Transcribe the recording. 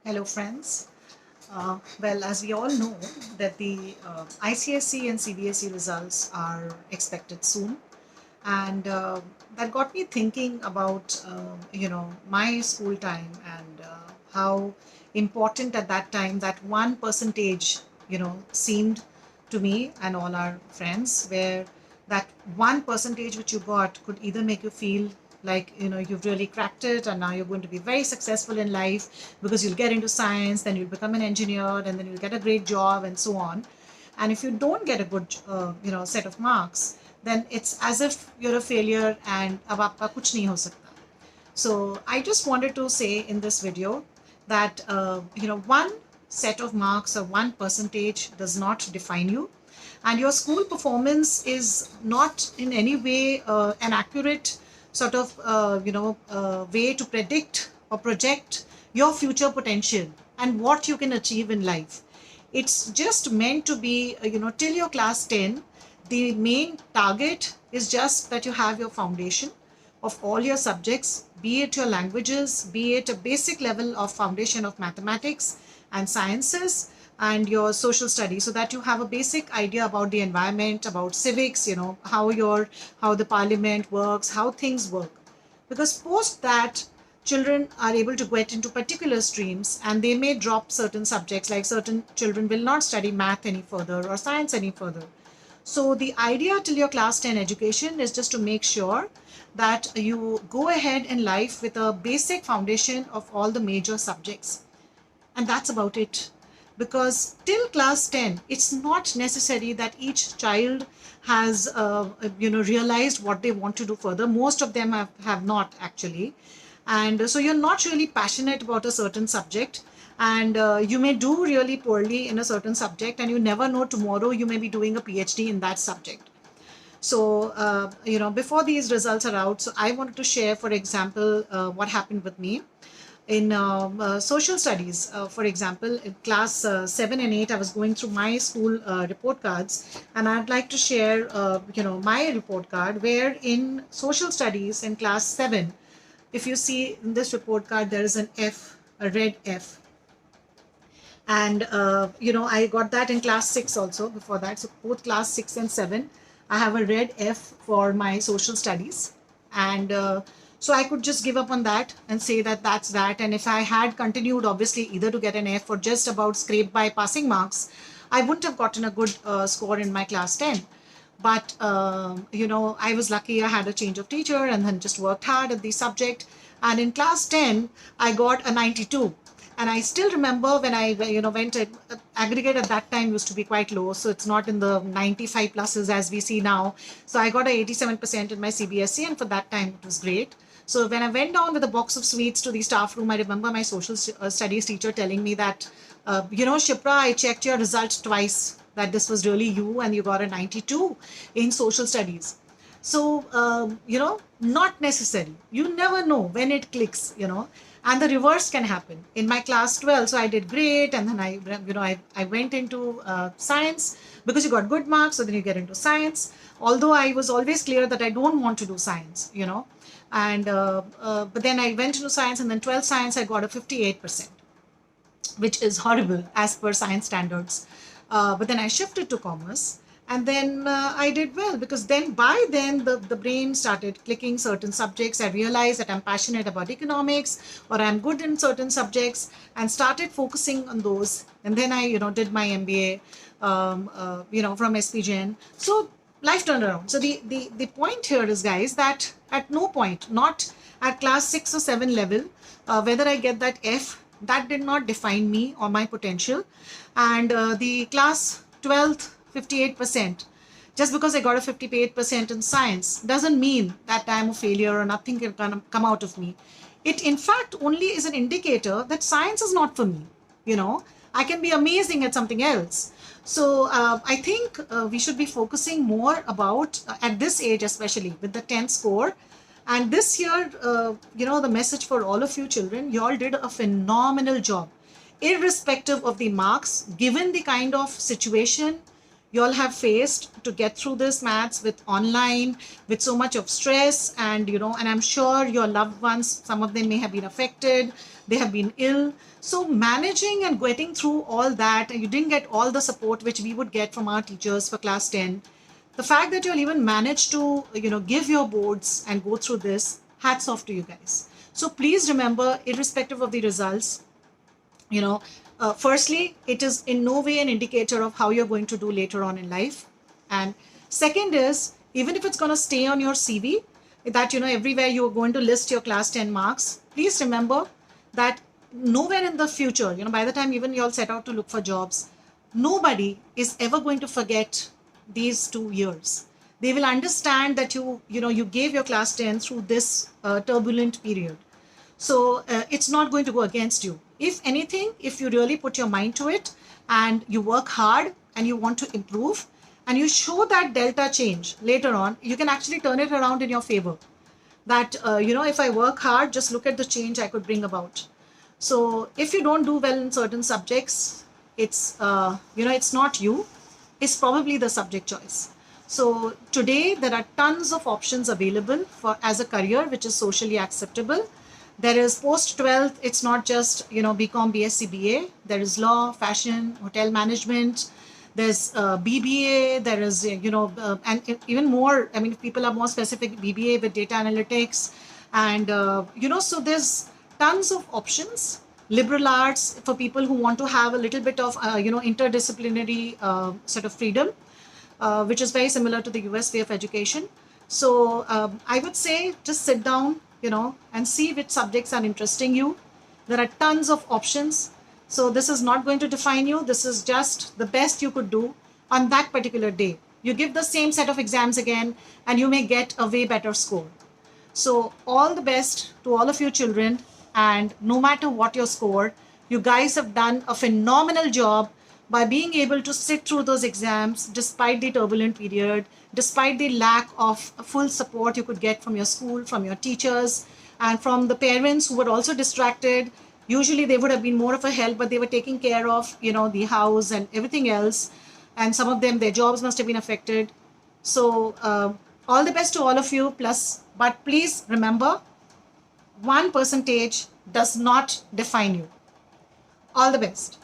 Hello, friends. Well, as we all know, that the ICSE and CBSE results are expected soon, and that got me thinking about my school time and how important at that time that 1% seemed to me and all our friends, where that 1% which you got could either make you feel like you've really cracked it and now you're going to be very successful in life because you'll get into science, then you'll become an engineer, and then you'll get a great job and so on. And if you don't get a good set of marks, then it's as if you're a failure and ab aapka kuch nahi ho sakta. So I just wanted to say in this video that one set of marks or 1% does not define you, and your school performance is not in any way an accurate sort of way to predict or project your future potential and what you can achieve in life. It's just meant to be till your class 10. The main target is just that you have your foundation of all your subjects, be it your languages, be it a basic level of foundation of mathematics and sciences and your social studies, so that you have a basic idea about the environment, about civics, how the parliament works, how things work. Because post that, children are able to get into particular streams and they may drop certain subjects, like certain children will not study math any further or science any further. So the idea till your class 10 education is just to make sure that you go ahead in life with a basic foundation of all the major subjects. And that's about it. Because till class 10, it's not necessary that each child has realized what they want to do further. Most of them have not actually. And so you're not really passionate about a certain subject, and you may do really poorly in a certain subject, and you never know, tomorrow you may be doing a PhD in that subject. So before these results are out, so I wanted to share, for example, what happened with me in social studies. For example, in class 7 and 8, I was going through my school report cards, and I'd like to share my report card, where in social studies in class 7, if you see in this report card, there is an F, a red F. And I got that in class 6 also. Before that, so both class 6 and 7, I have a red F for my social studies. And so I could just give up on that and say that that's that. And if I had continued, obviously, either to get an F or just about scrape by passing marks, I wouldn't have gotten a good score in my class 10. But I was lucky. I had a change of teacher and then just worked hard at the subject. And in class 10, I got a 92. And I still remember when I went at aggregate at that time used to be quite low, so it's not in the 95 pluses as we see now. So I got a 87% in my CBSE, and for that time it was great. So when I went down with a box of sweets to the staff room, I remember my social studies teacher telling me that, Shipra, I checked your results twice, that this was really you, and you got a 92 in social studies. So, not necessary. You never know when it clicks, and the reverse can happen. In my class 12, so I did great, and then I went into science because you got good marks, so then you get into science. Although I was always clear that I don't want to do science, and but then I went into science, and then 12th science, I got a 58%, which is horrible as per science standards. But then I shifted to commerce, and then I did well, because then by then the brain started clicking certain subjects. I realized that I'm passionate about economics, or I'm good in certain subjects, and started focusing on those. And then I did my MBA from SPGen. So life turned around. So the point here is, guys, that at no point, not at class 6 or 7 level, whether I get that F, that did not define me or my potential. And the class 12th 58%, just because I got a 58% in science doesn't mean that I'm a failure or nothing can come out of me. It in fact only is an indicator that science is not for me. I can be amazing at something else. So I think we should be focusing more about, at this age especially, with the 10th score. And this year, the message for all of you children, you all did a phenomenal job, irrespective of the marks, given the kind of situation you all have faced to get through this maths with online, with so much of stress, and and I'm sure your loved ones, some of them may have been affected, they have been ill. So managing and getting through all that, and you didn't get all the support which we would get from our teachers for class 10. The fact that you'll even manage to give your boards and go through this, hats off to you guys. So please remember, irrespective of the results, you know firstly, it is in no way an indicator of how you're going to do later on in life. And second is, even if it's going to stay on your CV, that everywhere you're going to list your class 10 marks, please remember that nowhere in the future, by the time even you all set out to look for jobs, nobody is ever going to forget these 2 years. They will understand that you gave your class 10 through this turbulent period. So it's not going to go against you. If anything, if you really put your mind to it and you work hard and you want to improve and you show that delta change later on, you can actually turn it around in your favor. That, if I work hard, just look at the change I could bring about. So if you don't do well in certain subjects, it's not you, it's probably the subject choice. So today there are tons of options available for as a career which is socially acceptable. There is post 12th, it's not just BCom, BSc, BA. There is law, fashion, hotel management. There's BBA. There is and even more. I mean, if people are more specific, BBA with data analytics, and so there's tons of options. Liberal arts for people who want to have a little bit of interdisciplinary sort of freedom, which is very similar to the US way of education. So I would say just sit down, and see which subjects are interesting you. There are tons of options. So this is not going to define you. This is just the best you could do on that particular day. You give the same set of exams again, and you may get a way better score. So all the best to all of you children. And no matter what your score, you guys have done a phenomenal job by being able to sit through those exams despite the turbulent period, despite the lack of full support you could get from your school, from your teachers, and from the parents who were also distracted. Usually they would have been more of a help, but they were taking care of, the house and everything else. And some of them, their jobs must have been affected. So all the best to all of you. But please remember, 1% does not define you. All the best.